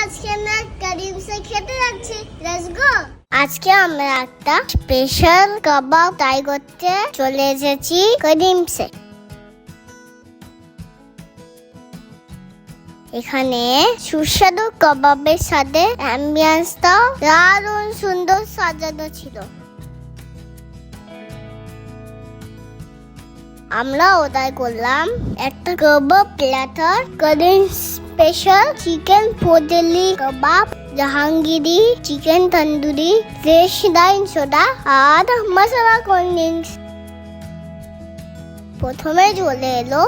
আজকে আমরা করিমসে খেতে যাচ্ছি। Let's go. আজকে আমরা একটা স্পেশাল কাবাব ট্রাই করতে চলে এসেছি করিমসে। এখানে সুস্বাদু কাবাবের সাথে অ্যাম্বিয়েন্সটাও দারুণ সুন্দর সাজানো ছিল। আমরা অর্ডার করলাম একটা কাবাব প্ল্যাটার, করিম স্পেশাল চিকেন পোটেলি কাবাব, জাহাঙ্গীরি chicken tandoori, fresh lime soda আর মশলা কোল্ড ড্রিঙ্কস। প্রথমে চলে এলো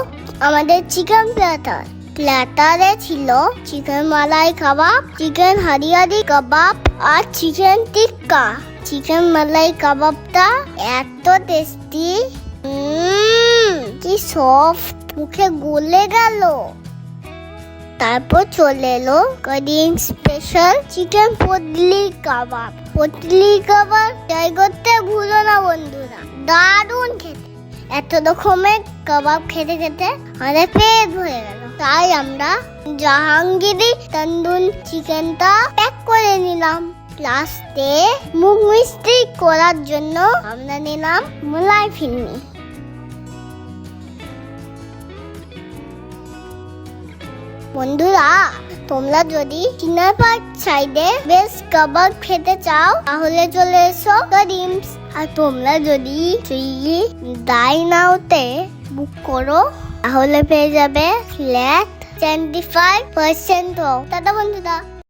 আমাদের চিকেন প্ল্যাটার। প্ল্যাটারে ছিল চিকেন মালাই কাবাব, চিকেন হারিয়ারি কাবাব আর চিকেন টিক্কা। চিকেন মালাই কাবাবটা এত টেস্টি, কি সফট, মুখে গলে গেল। তারপর চলে এলো করিম স্পেশাল চিকেন পটলি কাবাব। পটলি কাবাব ট্রাই করতে ভুলো না বন্ধুরা, দারুণ খেতে। এত রকমের কাবাব খেতে খেতে আমাদের পেট ভরে গেল, তাই আমরা জাহাঙ্গীরি তন্দুর চিকেনটা প্যাক করে নিলাম। লাস্টে মুখ মিষ্টি করার জন্য আমরা নিলাম মোলাই ফিরনি। বন্ধুরা, তোমরা যদি চিনার পার্ক সাইডে বেশ কাবাব খেতে চাও তাহলে চলে এসো করিমস। আর তোমরা যদি সুইগি ডাইনাউতে বুক করো তাহলে পেয়ে যাবে ফ্ল্যাট 25% অফ। টাটা বন্ধুরা।